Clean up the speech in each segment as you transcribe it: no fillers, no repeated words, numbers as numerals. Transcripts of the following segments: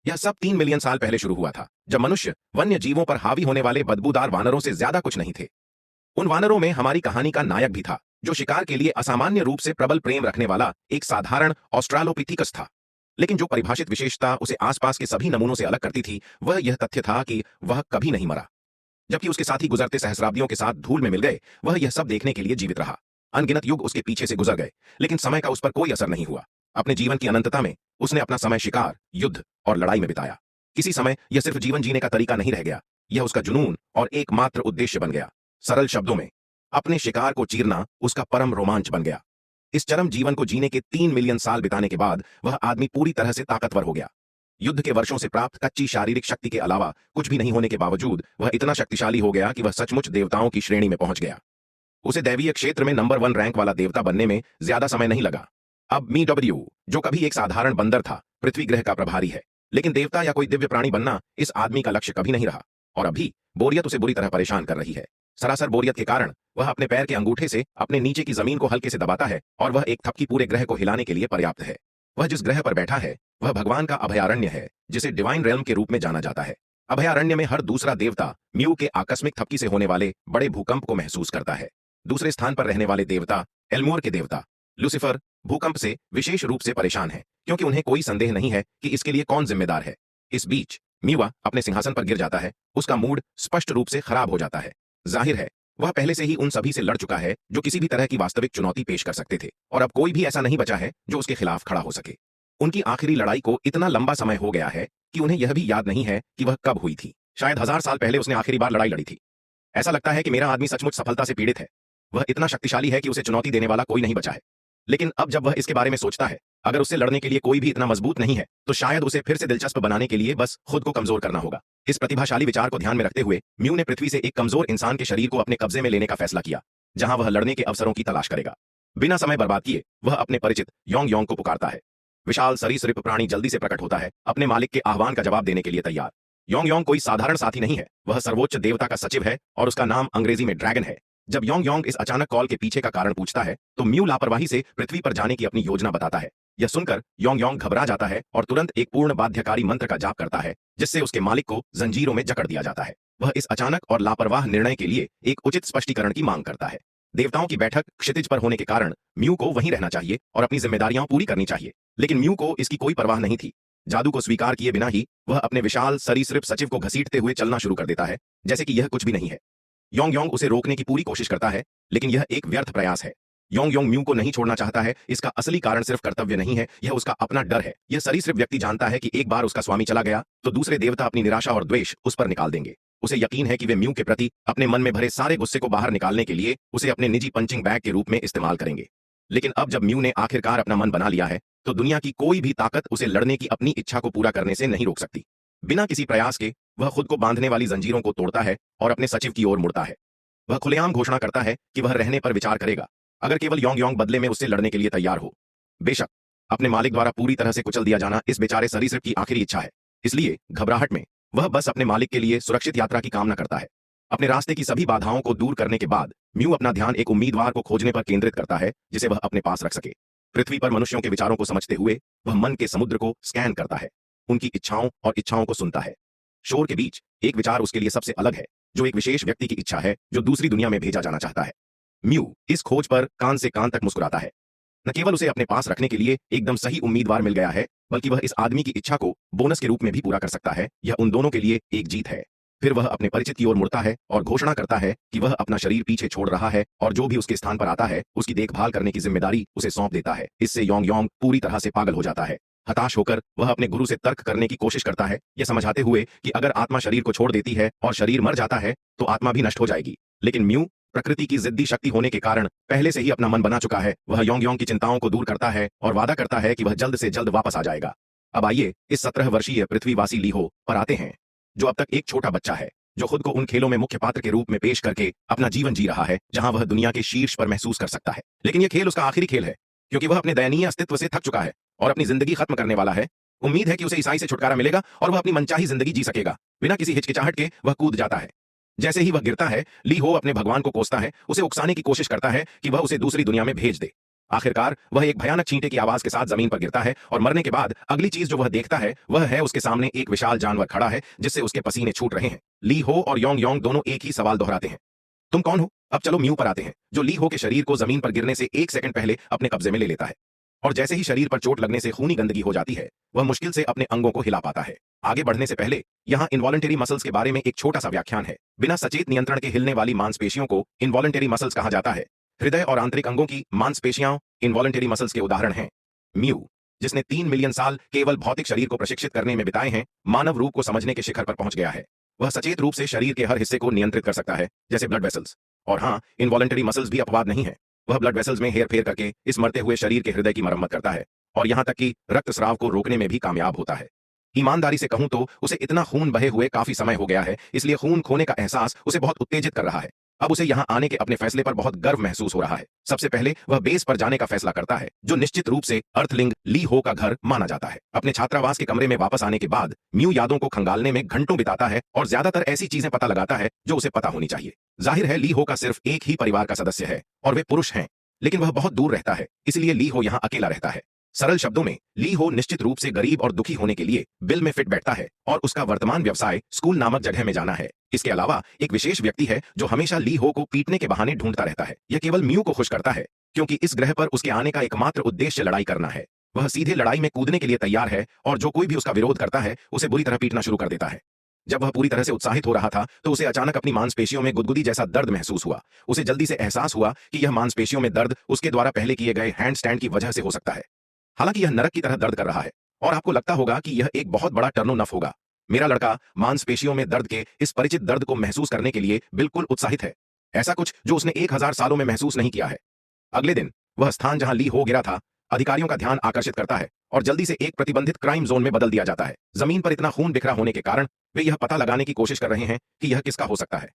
यह सब 3 मिलियन साल पहले शुरू हुआ था, जब मनुष्य वन्य जीवों पर हावी होने वाले बदबूदार वानरों से ज्यादा कुछ नहीं थे। उन वानरों में हमारी कहानी का नायक भी था, जो शिकार के लिए असामान्य रूप से प्रबल प्रेम रखने वाला एक साधारण ऑस्ट्रालोपिथिकस था। लेकिन जो परिभाषित विशेषता उसे आसपास के सभी नमूनों से अलग करती थी, वह यह तथ्य था कि वह कभी नहीं मरा। जबकि उसके साथी गुजरते सहस्राब्दियों के साथ धूल में मिल गए, वह यह सब देखने के लिए जीवित रहा। अनगिनत युग उसके पीछे से गुजर गए, लेकिन समय का उस पर कोई असर नहीं हुआ। अपने जीवन की अनंतता में उसने अपना समय शिकार, युद्ध और लड़ाई में बिताया। किसी समय यह सिर्फ जीवन जीने का तरीका नहीं रह गया, यह उसका जुनून और एकमात्र उद्देश्य बन गया। सरल शब्दों में, अपने शिकार को चीरना उसका परम रोमांच बन गया। इस चरम जीवन को जीने के 3 मिलियन साल बिताने के बाद वह आदमी पूरी तरह से ताकतवर हो गया। युद्ध के वर्षों से प्राप्त कच्ची शारीरिक शक्ति के अलावा कुछ भी नहीं होने के बावजूद वह इतना शक्तिशाली हो गया कि वह सचमुच देवताओं की श्रेणी में पहुंच गया। उसे दैवीय क्षेत्र में नंबर 1 रैंक वाला देवता बनने में ज्यादा समय नहीं लगा। अब मी डब्ल्यू, जो कभी एक साधारण बंदर था, पृथ्वी ग्रह का प्रभारी है। लेकिन देवता या कोई दिव्य प्राणी बनना इस आदमी का लक्ष्य कभी नहीं रहा। और अभी बोरियत उसे बुरी तरह परेशान कर रही है। सरासर बोरियत के कारण वह अपने पैर के अंगूठे से अपने नीचे की जमीन को हल्के से दबाता है, और वह एक थपकी पूरे ग्रह को हिलाने के लिए पर्याप्त है। वह जिस ग्रह पर बैठा है वह भगवान का अभयारण्य है, जिसे डिवाइन रेल्म के रूप में जाना जाता है। अभयारण्य में हर दूसरा देवता म्यू के आकस्मिक थपकी से होने वाले बड़े भूकंप को महसूस करता है। दूसरे स्थान पर रहने वाले देवता, एल्मोर के देवता लूसीफर, भूकंप से विशेष रूप से परेशान है, क्योंकि उन्हें कोई संदेह नहीं है कि इसके लिए कौन जिम्मेदार है। इस बीच म्यूआ अपने सिंहासन पर गिर जाता है। उसका मूड स्पष्ट रूप से खराब हो जाता है। जाहिर है वह पहले से ही उन सभी से लड़ चुका है जो किसी भी तरह की वास्तविक चुनौती पेश कर सकते थे, और अब कोई भी ऐसा नहीं बचा है जो उसके खिलाफ खड़ा हो सके। उनकी आखिरी लड़ाई को इतना लंबा समय हो गया है कि उन्हें यह भी याद नहीं है कि वह कब हुई थी। शायद 1000 साल पहले उसने आखिरी बार लड़ाई लड़ी थी। ऐसा लगता है कि मेरा आदमी सचमुच सफलता से पीड़ित है। वह इतना शक्तिशाली है कि उसे चुनौती देने वाला कोई नहीं बचा है। लेकिन अब जब वह इसके बारे में सोचता है, अगर उससे लड़ने के लिए कोई भी इतना मजबूत नहीं है, तो शायद उसे फिर से दिलचस्प बनाने के लिए बस खुद को कमजोर करना होगा। इस प्रतिभाशाली विचार को ध्यान में रखते हुए म्यू ने पृथ्वी से एक कमजोर इंसान के शरीर को अपने कब्जे में लेने का फैसला किया, जहां वह लड़ने के अवसरों की तलाश करेगा। बिना समय बर्बाद किए वह अपने परिचित योंग योंग को पुकारता है। विशाल सरीसृप प्राणी जल्दी से प्रकट होता है, अपने मालिक के आह्वान का जवाब देने के लिए तैयार। योंग योंग कोई साधारण साथी नहीं है, वह सर्वोच्च देवता का सचिव है, और उसका नाम अंग्रेजी में ड्रैगन है। जब योंग योंग इस अचानक कॉल के पीछे का कारण पूछता है, तो म्यू लापरवाही से पृथ्वी पर जाने की अपनी योजना बताता है। यह सुनकर योंग योंग घबरा जाता है और तुरंत एक पूर्ण बाध्यकारी मंत्र का जाप करता है, जिससे उसके मालिक को जंजीरों में जकड़ दिया जाता है। वह इस अचानक और लापरवाह निर्णय के लिए एक उचित स्पष्टीकरण की मांग करता है। देवताओं की बैठक क्षितिज पर होने के कारण म्यू को वहीं रहना चाहिए और अपनी जिम्मेदारियां पूरी करनी चाहिए, लेकिन म्यू को इसकी कोई परवाह नहीं थी। जादू को स्वीकार किए बिना ही वह अपने विशाल सरीसृप सचिव को घसीटते हुए चलना शुरू कर देता है, जैसे कि यह कुछ भी नहीं है। योंग योंग उसे रोकने की पूरी कोशिश करता है, लेकिन यह एक व्यर्थ प्रयास है। योंग योंग म्यू को नहीं छोड़ना चाहता है। इसका असली कारण सिर्फ कर्तव्य नहीं है, यह उसका अपना डर है। यह सरीसृप व्यक्ति जानता है कि एक बार उसका स्वामी चला गया तो दूसरे देवता अपनी निराशा और द्वेष उस पर निकाल देंगे। उसे यकीन है कि वे म्यू के प्रति अपने मन में भरे सारे गुस्से को बाहर निकालने के लिए उसे अपने निजी पंचिंग बैग के रूप में इस्तेमाल करेंगे। लेकिन अब जब म्यू ने आखिरकार अपना मन बना लिया है, तो दुनिया की कोई भी ताकत उसे लड़ने की अपनी इच्छा को पूरा करने से नहीं रोक सकती। बिना किसी प्रयास के वह खुद को बांधने वाली जंजीरों को तोड़ता है और अपने सचिव की ओर मुड़ता है। वह खुलेआम घोषणा करता है कि वह रहने पर विचार करेगा, अगर केवल योंग योंग बदले में उससे लड़ने के लिए तैयार हो। बेशक अपने मालिक द्वारा पूरी तरह से कुचल दिया जाना इस बेचारे सरीसृप की आखिरी इच्छा है, इसलिए घबराहट में वह बस अपने मालिक के लिए सुरक्षित यात्रा की कामना करता है। अपने रास्ते की सभी बाधाओं को दूर करने के बाद म्यू अपना ध्यान एक उम्मीदवार को खोजने पर केंद्रित करता है, जिसे वह अपने पास रख सके। पृथ्वी पर मनुष्यों के विचारों को समझते हुए वह मन के समुद्र को स्कैन करता है, उनकी इच्छाओं और इच्छाओं को सुनता है। शोर के बीच एक विचार उसके लिए सबसे अलग है, जो एक विशेष व्यक्ति की इच्छा है जो दूसरी दुनिया में भेजा जाना चाहता है। म्यू इस खोज पर कान से कान तक मुस्कुराता है। न केवल उसे अपने पास रखने के लिए एकदम सही उम्मीदवार मिल गया है, बल्कि वह इस आदमी की इच्छा को बोनस के रूप में भी पूरा कर सकता है। यह उन दोनों के लिए एक जीत है। फिर वह अपने परिचित की ओर मुड़ता है और घोषणा करता है कि वह अपना शरीर पीछे छोड़ रहा है और जो भी उसके स्थान पर आता है उसकी देखभाल करने की जिम्मेदारी उसे सौंप देता है। इससे योंग योंग पूरी तरह से पागल हो जाता है। हताश होकर वह अपने गुरु से तर्क करने की कोशिश करता है, यह समझाते हुए कि अगर आत्मा शरीर को छोड़ देती है और शरीर मर जाता है तो आत्मा भी नष्ट हो जाएगी। लेकिन म्यू प्रकृति की जिद्दी शक्ति होने के कारण पहले से ही अपना मन बना चुका है। वह योंग योंग की चिंताओं को दूर करता है और वादा करता है कि वह जल्द से जल्द वापस आ जाएगा। अब आइए इस 17 वर्षीय पृथ्वीवासी लीहो पर आते हैं, जो अब तक एक छोटा बच्चा है, जो खुद को उन खेलों में मुख्य पात्र के रूप में पेश करके अपना जीवन जी रहा है जहां वह दुनिया के शीर्ष पर महसूस कर सकता है। लेकिन यह खेल उसका आखिरी खेल है, क्योंकि वह अपने दयनीय अस्तित्व से थक चुका है और अपनी जिंदगी खत्म करने वाला है। उम्मीद है कि उसे ईसाई से छुटकारा मिलेगा और वह अपनी मनचाही जिंदगी जी सकेगा। बिना किसी हिचकिचाहट के वह कूद जाता है। जैसे ही वह गिरता है, लीहो अपने भगवान को कोसता है, उसे उकसाने की कोशिश करता है कि वह उसे दूसरी दुनिया में भेज दे। आखिरकार वह एक भयानक चींटे की आवाज के साथ जमीन पर गिरता है और मरने के बाद अगली चीज जो वह देखता है वह है उसके सामने एक विशाल जानवर खड़ा है जिससे उसके पसीने छूट रहे हैं। ली हो और योंग योंग दोनों एक ही सवाल दोहराते हैं, तुम कौन हो? अब चलो म्यू पर आते हैं, जो ली हो के शरीर को जमीन पर गिरने से 1 सेकंड पहले अपने कब्जे में ले लेता है। और जैसे ही शरीर पर चोट लगने से खूनी गंदगी हो जाती है, वह मुश्किल से अपने अंगों को हिला पाता है। आगे बढ़ने से पहले यहाँ इनवॉलंटरी मसल्स के बारे में एक छोटा सा व्याख्यान है। बिना सचेत नियंत्रण के हिलने वाली मांसपेशियों को इनवॉलंटरी मसल्स कहा जाता है। हृदय और आंतरिक अंगों की मांसपेशियां इनवॉलंटरी मसल्स के उदाहरण हैं। म्यू, जिसने 3 मिलियन साल केवल भौतिक शरीर को प्रशिक्षित करने में बिताए हैं, मानव रूप को समझने के शिखर पर पहुंच गया है। वह सचेत रूप से शरीर के हर हिस्से को नियंत्रित कर सकता है, जैसे ब्लड वेसल्स। और हाँ, इनवॉलंटरी मसल्स भी अपवाद नहीं है। वह ब्लड वेसल्स में हेर फेर करके इस मरते हुए शरीर के हृदय की मरम्मत करता है और यहां तक कि रक्तस्राव को रोकने में भी कामयाब होता है। ईमानदारी से कहूं तो उसे इतना खून बहे हुए काफी समय हो गया है, इसलिए खून खोने का एहसास उसे बहुत उत्तेजित कर रहा है। अब उसे यहां आने के अपने फैसले पर बहुत गर्व महसूस हो रहा है। सबसे पहले वह बेस पर जाने का फैसला करता है, जो निश्चित रूप से अर्थलिंग ली हो का घर माना जाता है। अपने छात्रावास के कमरे में वापस आने के बाद म्यू यादों को खंगालने में घंटों बिताता है और ज्यादातर ऐसी चीजें पता लगाता है जो उसे पता होनी चाहिए। जाहिर है ली हो का सिर्फ एक ही परिवार का सदस्य है और वे पुरुष हैं, लेकिन वह बहुत दूर रहता है, इसलिए ली हो यहां अकेला रहता है। सरल शब्दों में, ली हो निश्चित रूप से गरीब और दुखी होने के लिए बिल में फिट बैठता है और उसका वर्तमान व्यवसाय स्कूल नामक जगह में जाना है। इसके अलावा एक विशेष व्यक्ति है जो हमेशा ली हो को पीटने के बहाने ढूंढता रहता है। यह केवल म्यू को खुश करता है, क्योंकि इस ग्रह पर उसके आने का एकमात्र उद्देश्य लड़ाई करना है। वह सीधे लड़ाई में कूदने के लिए तैयार है और जो कोई भी उसका विरोध करता है उसे बुरी तरह पीटना शुरू कर देता है। जब वह पूरी तरह से उत्साहित हो रहा था तो उसे अचानक अपनी मांसपेशियों में गुदगुदी जैसा दर्द महसूस हुआ। उसे जल्दी से एहसास हुआ कि यह मांसपेशियों में दर्द उसके द्वारा पहले किए गए हैंड स्टैंड की वजह से हो सकता है। हालांकि यह नरक की तरह दर्द कर रहा है और आपको लगता होगा कि यह एक बहुत बड़ा टर्नो नफ होगा। मेरा लड़का मांसपेशियों में दर्द के इस परिचित दर्द को महसूस करने के लिए बिल्कुल उत्साहित है, ऐसा कुछ जो उसने 1000 सालों में महसूस नहीं किया है। अगले दिन वह स्थान जहां ली हो गिरा था अधिकारियों का ध्यान आकर्षित करता है और जल्दी से एक प्रतिबंधित क्राइम जोन में बदल दिया जाता है। जमीन पर इतना खून बिखरा होने के कारण वे यह पता लगाने की कोशिश कर रहे हैं कि यह किसका हो सकता है।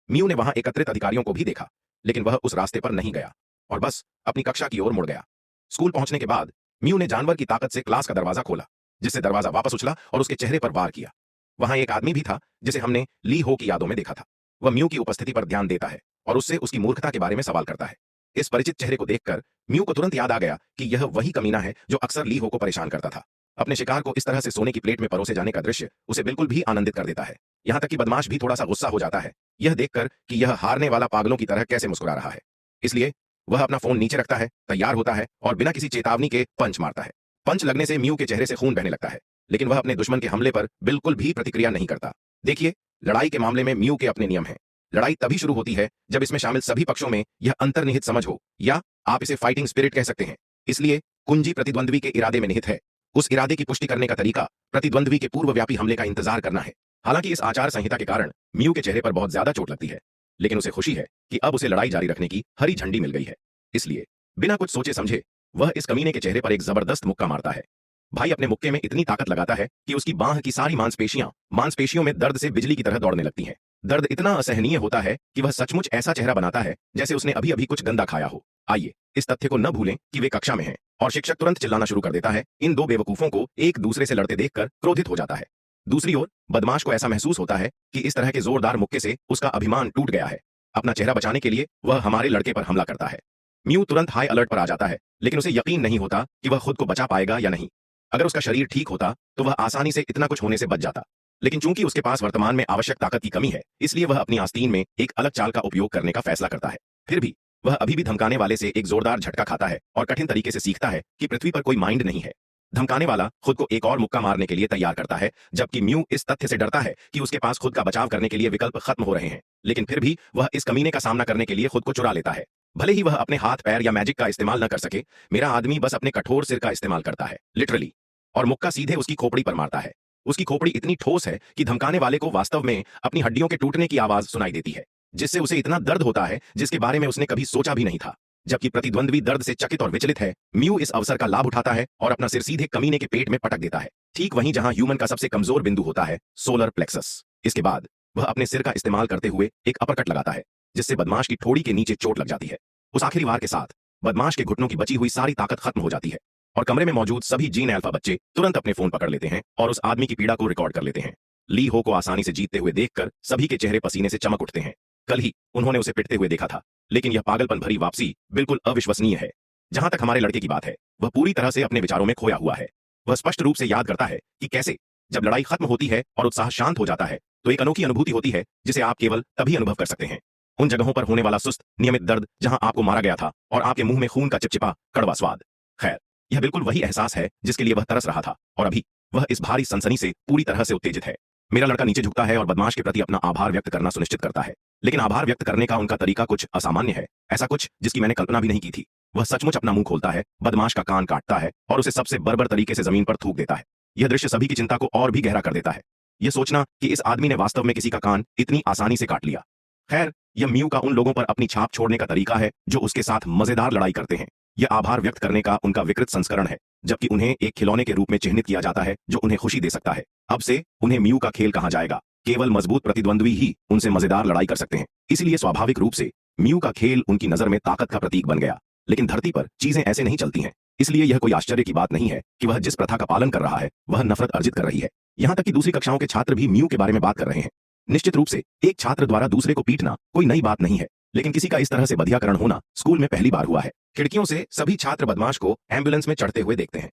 म्यू ने वहां एकत्रित अधिकारियों को भी देखा, लेकिन वह उस रास्ते पर नहीं गया और बस अपनी कक्षा की ओर मुड़ गया। स्कूल पहुंचने के बाद म्यू ने जानवर की ताकत से क्लास का दरवाजा खोला, जिससे दरवाजा वापस उछला और उसके चेहरे पर वार किया। वहां एक आदमी भी था जिसे हमने ली हो की यादों में देखा था। वह म्यू की उपस्थिति पर ध्यान देता है और उससे उसकी मूर्खता के बारे में सवाल करता है। इस परिचित चेहरे को देखकर म्यू को तुरंत याद आ गया कि यह वही कमीना है जो अक्सर ली हो को परेशान करता था। अपने शिकार को इस तरह से सोने की प्लेट में परोसे जाने का दृश्य उसे बिल्कुल भी आनंदित कर देता है। यहां तक कि बदमाश भी थोड़ा सा गुस्सा हो जाता है, यह देखकर कि यह हारने वाला पागलों की तरह कैसे मुस्कुरा रहा है। इसलिए वह अपना फोन नीचे रखता है, तैयार होता है और बिना किसी चेतावनी के पंच मारता है। पंच लगने से म्यू के चेहरे से खून बहने लगता है, लेकिन वह अपने दुश्मन के हमले पर बिल्कुल भी प्रतिक्रिया नहीं करता। देखिए, लड़ाई के मामले में म्यू के अपने नियम हैं। लड़ाई तभी शुरू होती है जब इसमें शामिल सभी पक्षों में यह अंतर्निहित समझ हो, या आप इसे फाइटिंग स्पिरिट कह सकते हैं। इसलिए कुंजी प्रतिद्वंद्वी के इरादे में निहित है। उस इरादे की पुष्टि करने का तरीका प्रतिद्वंद्वी के पूर्वव्यापी हमले का इंतजार करना है। हालांकि इस आचार संहिता के कारण म्यू के चेहरे पर बहुत ज्यादा चोट लगती है, लेकिन उसे खुशी है कि अब उसे लड़ाई जारी रखने की हरी झंडी मिल गई है। इसलिए बिना कुछ सोचे समझे वह इस कमीने के चेहरे पर एक जबरदस्त मुक्का मारता है। भाई अपने मुक्के में इतनी ताकत लगाता है कि उसकी बांह की सारी मांसपेशियों में दर्द से बिजली की तरह दौड़ने लगती हैं। दर्द इतना असहनीय होता है कि वह सचमुच ऐसा चेहरा बनाता है जैसे उसने अभी अभी कुछ गंदा खाया हो। आइए इस तथ्य को न भूलें कि वे कक्षा में हैं और शिक्षक तुरंत चिल्लाना शुरू कर देता है। इन दो बेवकूफों को एक दूसरे से लड़ते देखकर क्रोधित हो जाता है। दूसरी ओर बदमाश को ऐसा महसूस होता है कि इस तरह के जोरदार मुक्के से उसका अभिमान टूट गया है। अपना चेहरा बचाने के लिए वह हमारे लड़के पर हमला करता है। म्यू तुरंत हाई अलर्ट पर आ जाता है, लेकिन उसे यकीन नहीं होता कि वह खुद को बचा पाएगा या नहीं। अगर उसका शरीर ठीक होता तो वह आसानी से इतना कुछ होने से बच जाता, लेकिन चूंकि उसके पास वर्तमान में आवश्यक ताकत की कमी है, इसलिए वह अपनी आस्तीन में एक अलग चाल का उपयोग करने का फैसला करता है। फिर भी वह अभी भी धमकाने वाले से एक जोरदार झटका खाता है और कठिन तरीके से सीखता है कि पृथ्वी पर कोई माइंड नहीं है। धमकाने वाला खुद को एक और मुक्का मारने के लिए तैयार करता है, जबकि म्यू इस तथ्य से डरता है कि उसके पास खुद का बचाव करने के लिए विकल्प खत्म हो रहे हैं। लेकिन फिर भी वह इस कमीने का सामना करने के लिए खुद को चुरा लेता है। भले ही वह अपने हाथ पैर या मैजिक का इस्तेमाल न कर सके, मेरा आदमी बस अपने कठोर सिर का इस्तेमाल करता है, लिटरली, और मुक्का सीधे उसकी खोपड़ी पर मारता है। उसकी खोपड़ी इतनी ठोस है कि धमकाने वाले को वास्तव में अपनी हड्डियों के टूटने की आवाज सुनाई देती है, जिससे उसे इतना दर्द होता है जिसके बारे में उसने कभी सोचा भी नहीं था। जबकि प्रतिद्वंद्वी दर्द से चकित और विचलित है, म्यू इस अवसर का लाभ उठाता है और अपना सिर सीधे कमीने के पेट में पटक देता है, ठीक वहीं जहां ह्यूमन का सबसे कमजोर बिंदु होता है, सोलर प्लेक्सस। इसके बाद वह अपने सिर का इस्तेमाल करते हुए एक अपरकट लगाता है, जिससे बदमाश की ठोड़ी के नीचे चोट लग जाती है। उस आखिरी वार के साथ बदमाश के घुटनों की बची हुई सारी ताकत खत्म हो जाती है और कमरे में मौजूद सभी जीन अल्फा बच्चे तुरंत अपने फोन पकड़ लेते हैं और उस आदमी की पीड़ा को रिकॉर्ड कर लेते हैं। ली हो को आसानी से जीतते हुए देखकर सभी के चेहरे पसीने से चमक उठते हैं। कल ही उन्होंने उसे पिटते हुए देखा था, लेकिन यह पागलपन भरी वापसी बिल्कुल अविश्वसनीय है। जहां तक हमारे लड़के की बात है, वह पूरी तरह से अपने विचारों में खोया हुआ है। वह स्पष्ट रूप से याद करता है कि कैसे जब लड़ाई खत्म होती है और उत्साह शांत हो जाता है तो एक अनोखी अनुभूति होती है जिसे आप केवल तभी अनुभव कर सकते हैं। उन जगहों पर होने वाला सुस्त नियमित दर्द जहां आपको मारा गया था और आपके मुंह में खून का चिपचिपा कड़वा स्वाद। खैर, यह बिल्कुल वही एहसास है जिसके लिए वह तरस रहा था और अभी वह इस भारी सनसनी से पूरी तरह से उत्तेजित है। मेरा लड़का नीचे झुकता है और बदमाश के प्रति अपना आभार व्यक्त करना सुनिश्चित करता है, लेकिन आभार व्यक्त करने का उनका तरीका कुछ असामान्य है, ऐसा कुछ जिसकी मैंने कल्पना भी नहीं की थी। वह सचमुच अपना मुंह खोलता है, बदमाश का कान काटता है और उसे सबसे बर्बर तरीके से जमीन पर थूक देता है। यह दृश्य सभी की चिंता को और भी गहरा कर देता है। यह सोचना कि इस आदमी ने वास्तव में किसी का कान इतनी आसानी से काट लिया। खैर, यह म्यू का उन लोगों पर अपनी छाप छोड़ने का तरीका है जो उसके साथ मजेदार लड़ाई करते हैं। यह आभार व्यक्त करने का उनका विकृत संस्करण है, जबकि उन्हें एक खिलौने के रूप में चिह्नित किया जाता है जो उन्हें खुशी दे सकता है। अब से उन्हें म्यू का खेल कहा जाएगा। केवल मजबूत प्रतिद्वंद्वी ही उनसे मजेदार लड़ाई कर सकते हैं। इसलिए स्वाभाविक रूप से म्यू का खेल उनकी नजर में ताकत का प्रतीक बन गया। लेकिन धरती पर चीजें ऐसे नहीं चलती हैं, इसलिए यह कोई आश्चर्य की बात नहीं है कि वह जिस प्रथा का पालन कर रहा है वह नफरत अर्जित कर रही है। यहां तक कि दूसरी कक्षाओं के छात्र भी म्यू के बारे में बात कर रहे हैं। निश्चित रूप से एक छात्र द्वारा दूसरे को पीटना कोई नई बात नहीं है, लेकिन किसी का इस तरह से बधियाकरण होना स्कूल में पहली बार हुआ है। खिड़कियों से सभी छात्र बदमाश को एम्बुलेंस में चढ़ते हुए देखते हैं।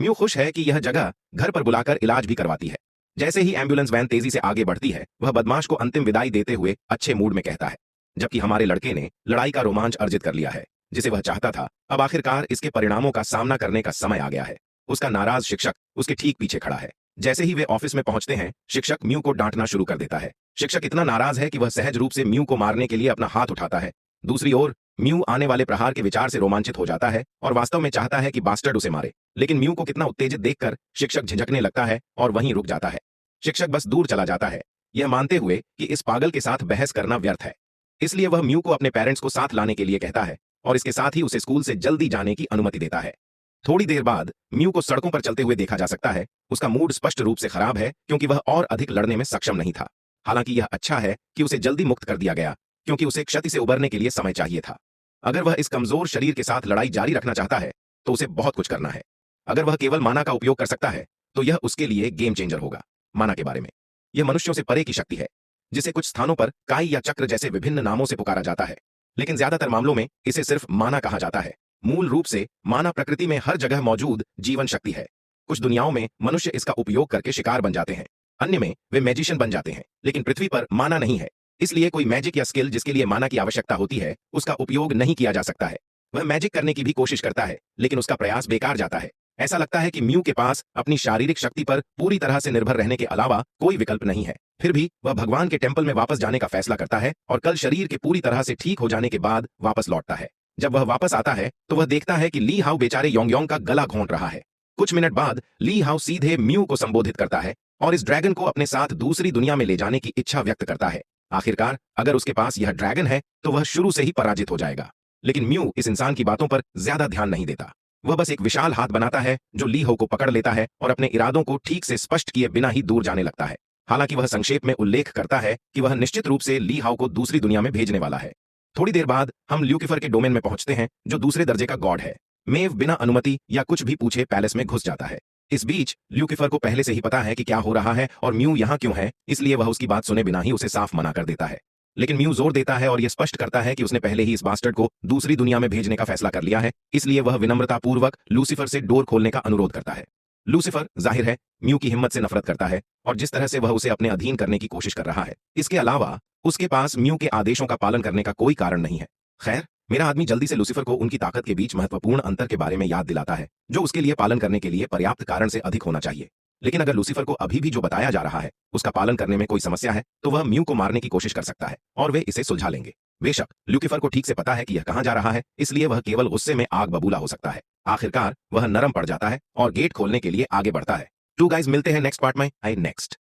म्यू खुश है कि यह जगह घर पर बुलाकर इलाज भी करवाती है। जैसे ही एम्बुलेंस वैन तेजी से आगे बढ़ती है, वह बदमाश को अंतिम विदाई देते हुए अच्छे मूड में कहता है, जबकि हमारे लड़के ने लड़ाई का रोमांच अर्जित कर लिया है जिसे वह चाहता था। अब आखिरकार इसके परिणामों का सामना करने का समय आ गया है। उसका नाराज शिक्षक उसके ठीक पीछे खड़ा है। जैसे ही वे ऑफिस में पहुंचते हैं, शिक्षक म्यू को डांटना शुरू कर देता है। शिक्षक इतना नाराज है कि वह सहज रूप से म्यू को मारने के लिए अपना हाथ उठाता है। दूसरी ओर म्यू आने वाले प्रहार के विचार से रोमांचित हो जाता है और वास्तव में चाहता है कि बास्टर्ड उसे मारे, लेकिन म्यू को कितना उत्तेजित देखकर शिक्षक झिझकने लगता है और वहीं रुक जाता है। शिक्षक बस दूर चला जाता है, यह मानते हुए कि इस पागल के साथ बहस करना व्यर्थ है। इसलिए वह म्यू को अपने पेरेंट्स को साथ लाने के लिए कहता है और इसके साथ ही उसे स्कूल से जल्दी जाने की अनुमति देता है। थोड़ी देर बाद म्यू को सड़कों पर चलते हुए देखा जा सकता है। उसका मूड स्पष्ट रूप से खराब है क्योंकि वह और अधिक लड़ने में सक्षम नहीं था। हालांकि यह अच्छा है कि उसे जल्दी मुक्त कर दिया गया, क्योंकि उसे क्षति से उबरने के लिए समय चाहिए था। अगर वह इस कमजोर शरीर के साथ लड़ाई जारी रखना चाहता है तो उसे बहुत कुछ करना है। अगर वह केवल माना का उपयोग कर सकता है तो यह उसके लिए गेम चेंजर होगा। माना के बारे में, यह मनुष्यों से परे की शक्ति है जिसे कुछ स्थानों पर काई या चक्र जैसे विभिन्न नामों से पुकारा जाता है, लेकिन ज्यादातर मामलों में इसे सिर्फ माना कहा जाता है। मूल रूप से माना प्रकृति में हर जगह मौजूद जीवन शक्ति है। कुछ दुनियाओं में मनुष्य इसका उपयोग करके शिकार बन जाते हैं, अन्य में वे मैजिशियन बन जाते हैं, लेकिन पृथ्वी पर माना नहीं है। इसलिए कोई मैजिक या स्किल जिसके लिए माना की आवश्यकता होती है उसका उपयोग नहीं किया जा सकता है। वह मैजिक करने की भी कोशिश करता है, लेकिन उसका प्रयास बेकार जाता है। ऐसा लगता है कि म्यू के पास अपनी शारीरिक शक्ति पर पूरी तरह से निर्भर रहने के अलावा कोई विकल्प नहीं है। फिर भी वह भगवान के टेंपल में वापस जाने का फैसला करता है और कल शरीर के पूरी तरह से ठीक हो जाने के बाद वापस लौटता है। जब वह वापस आता है तो वह देखता है कि ली हाउ बेचारे योंग का गला घोंट रहा है। कुछ मिनट बाद ली हाउ सीधे म्यू को संबोधित करता है और इस ड्रैगन को अपने साथ दूसरी दुनिया में ले जाने की इच्छा व्यक्त करता है। आखिरकार अगर उसके पास यह ड्रैगन है तो वह शुरू से ही पराजित हो जाएगा। लेकिन म्यू इस इंसान की बातों पर ज्यादा ध्यान नहीं देता। वह बस एक विशाल हाथ बनाता है जो ली हाउ को पकड़ लेता है और अपने इरादों को ठीक से स्पष्ट किए बिना ही दूर जाने लगता है। हालांकि वह संक्षेप में उल्लेख करता है कि वह निश्चित रूप से ली हाउ को दूसरी दुनिया में भेजने वाला है। थोड़ी देर बाद हम ल्यूकिफर के डोमेन में पहुंचते हैं जो दूसरे दर्जे का गॉड है। मेव बिना अनुमति या कुछ भी पूछे पैलेस में घुस जाता है। इस बीच ल्यूकिफर को पहले से ही पता है कि क्या हो रहा है और म्यू यहाँ क्यों है, इसलिए वह उसकी बात सुने बिना ही उसे साफ मना कर देता है। लेकिन म्यू जोर देता है और यह स्पष्ट करता है कि उसने पहले ही इस बास्टर्ड को दूसरी दुनिया में भेजने का फैसला कर लिया है, इसलिए वह विनम्रतापूर्वक लूसीफर से डोर खोलने का अनुरोध करता है। लूसीफर जाहिर है म्यू की हिम्मत से नफरत करता है और जिस तरह से वह उसे अपने अधीन करने की कोशिश कर रहा है। इसके अलावा उसके पास म्यू के आदेशों का पालन करने का कोई कारण नहीं है। खैर, मेरा आदमी जल्दी से लूसीफर को उनकी ताकत के बीच महत्वपूर्ण अंतर के बारे में याद दिलाता है जो उसके लिए पालन करने के लिए पर्याप्त कारण से अधिक होना चाहिए। लेकिन अगर लूसीफर को अभी भी जो बताया जा रहा है उसका पालन करने में कोई समस्या है तो वह म्यू को मारने की कोशिश कर सकता है और वे इसे सुलझा लेंगे। बेशक ल्यूसीफर को ठीक से पता है कि यह कहां जा रहा है, इसलिए वह केवल गुस्से में आग बबूला हो सकता है। आखिरकार वह नरम पड़ जाता है और गेट खोलने के लिए आगे बढ़ता है। टू गाइज, मिलते हैं नेक्स्ट पार्ट में। आई नेक्स्ट।